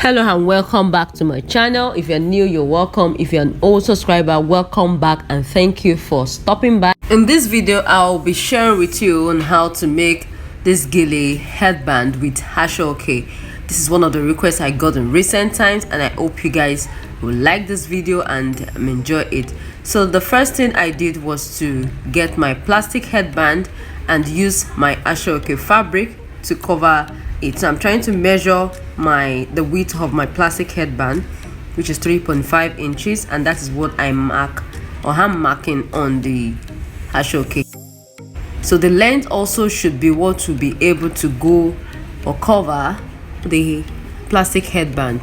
Hello and welcome back to my channel. If you're new, you're welcome. If you're an old subscriber, welcome back and thank you for stopping by. In this video, I'll be sharing with you on how to make this gele headband with hashoke. This is one of the requests I got in recent times, and I hope you guys will like this video and enjoy it. So the first thing I did was to get my plastic headband and use my hashoke fabric to cover it. So I'm trying to measure the width of my plastic headband, which is 3.5 inches, and that is what I mark, or I'm marking on the hashoke. So the length also should be what will be able to go or cover the plastic headband.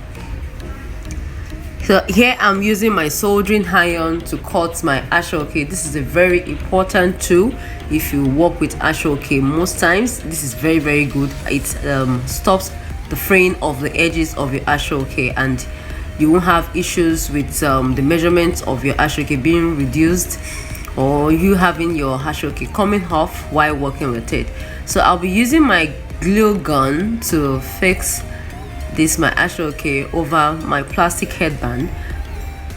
So here I'm using my soldering iron to cut my hashoke. This is a very important tool if you work with hashoke. Most times this is very good. It stops the fraying of the edges of your hashoke, and you won't have issues with the measurements of your hashoke being reduced or you having your hashoke coming off while working with it. So I'll be using my glue gun to fix my hashoke over my plastic headband.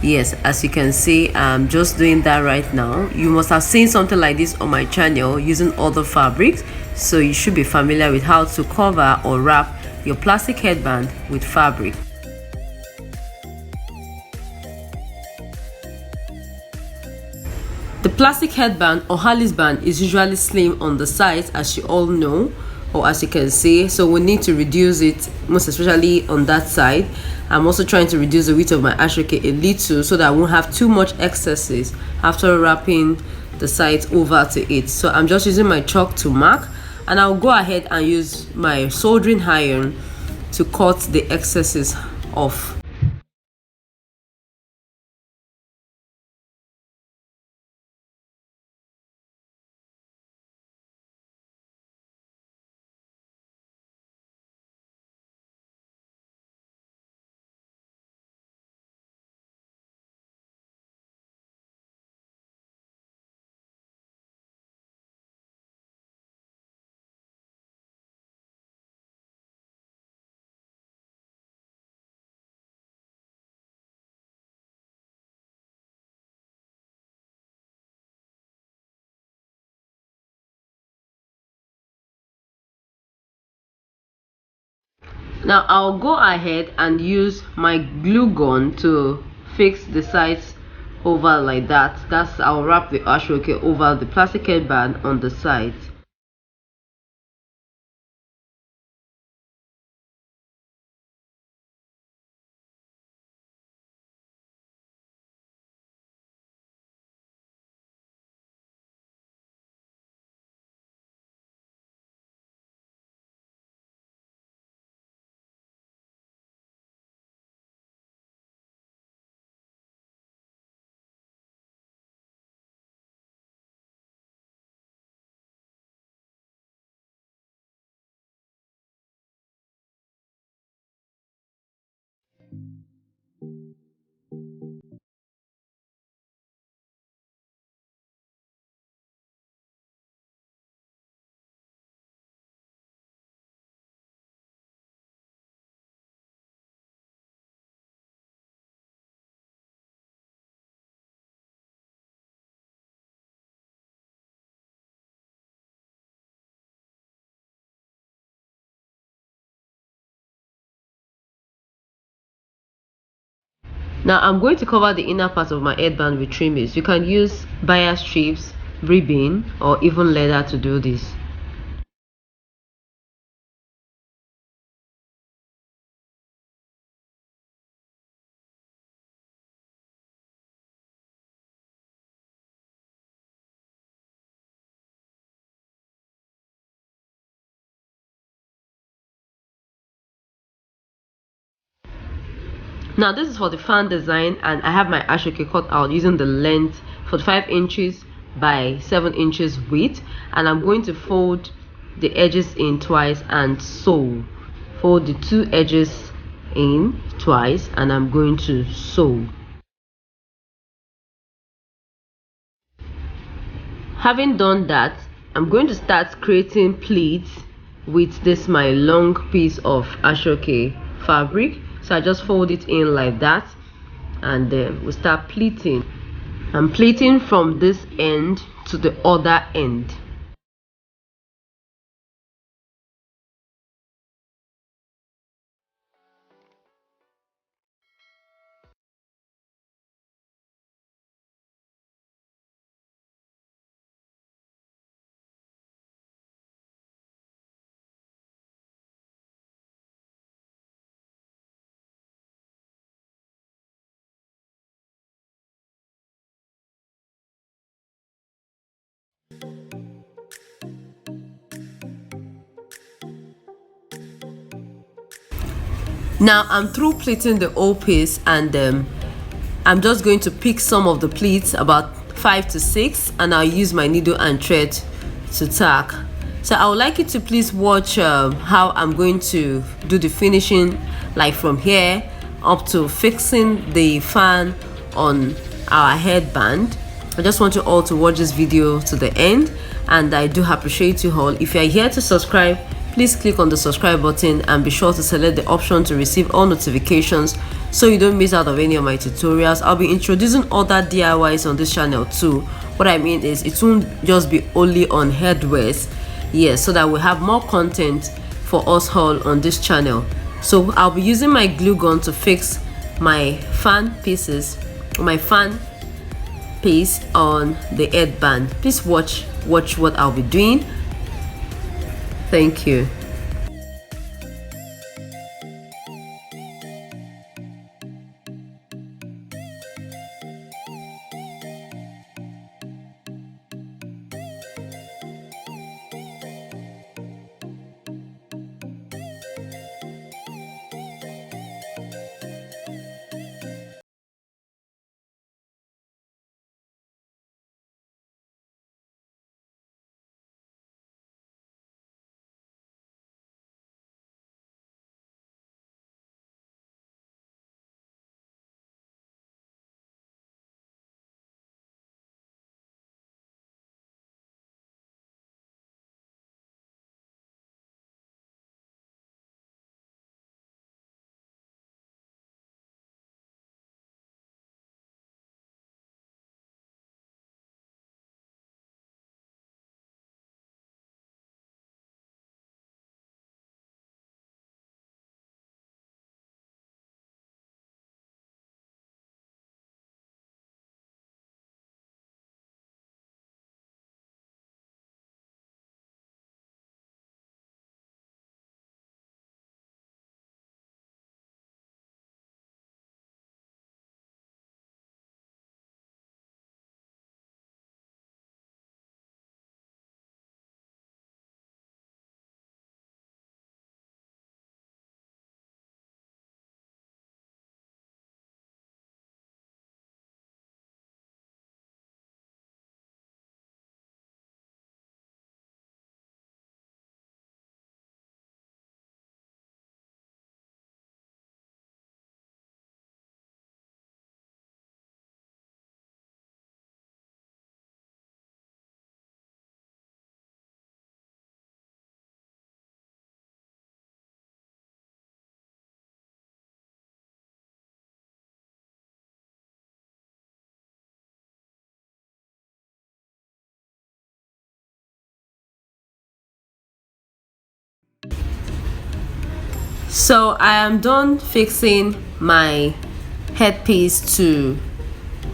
Yes, as you can see, I'm just doing that right now. You must have seen something like this on my channel using other fabrics, so you should be familiar with how to cover or wrap your plastic headband with fabric. The plastic headband or Alice band is usually slim on the sides, as you all know, or as you can see, so we need to reduce it, most especially on that side. I'm also trying to reduce the width of my hashoke a little so that I won't have too much excesses after wrapping the sides over to it. So I'm just using my chalk to mark, and I'll go ahead and use my soldering iron to cut the excesses off. Now I'll go ahead and use my glue gun to fix the sides over like that. I'll wrap the hashoke over the plastic headband on the sides. Now I'm going to cover the inner part of my headband with trimmings. You can use bias strips, ribbon, or even leather to do this. Now this is for the fan design, and I have my hashoke cut out using the length 45 inches by 7 inches width, and I'm going to fold the edges in twice and sew. Fold the two edges in twice and I'm going to sew. Having done that, I'm going to start creating pleats with this my long piece of hashoke fabric. So I just fold it in like that, and then we start pleating. I'm pleating from this end to the other end. Now I'm through pleating the whole piece, and I'm just going to pick some of the pleats, about 5 to 6, and I'll use my needle and thread to tack. So I would like you to please watch how I'm going to do the finishing, like from here up to fixing the fan on our headband. I just want you all to watch this video to the end, and I do appreciate you all. If you are here to subscribe, please click on the subscribe button and be sure to select the option to receive all notifications so you don't miss out of any of my tutorials. I'll be introducing other DIYs on this channel too. What I mean is, it won't just be only on headwears, yes, so that we have more content for us all on this channel. So I'll be using my glue gun to fix my fan pieces, my fan piece on the headband. Please watch what I'll be doing. Thank you. So I am done fixing my headpiece to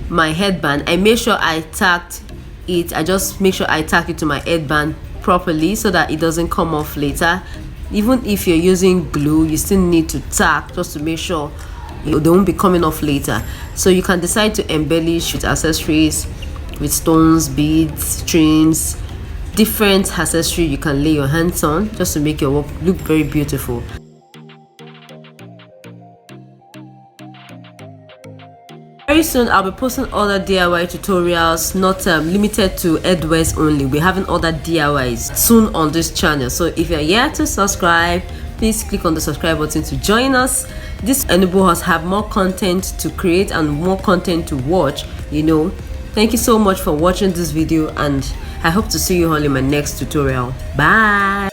my headband. I make sure I tacked it. I just make sure I tack it to my headband properly so that it doesn't come off later. Even if you're using glue, you still need to tack just to make sure they won't be coming off later. So you can decide to embellish with accessories, with stones, beads, strings, different accessory you can lay your hands on just to make your work look very beautiful. Very soon I'll be posting other DIY tutorials, not limited to headwears only. We're having other DIYs soon on this channel. So if you're yet to subscribe, please click on the subscribe button to join us. This enables us have more content to create and more content to watch, you know. Thank you so much for watching this video, and I hope to see you all in my next tutorial. Bye.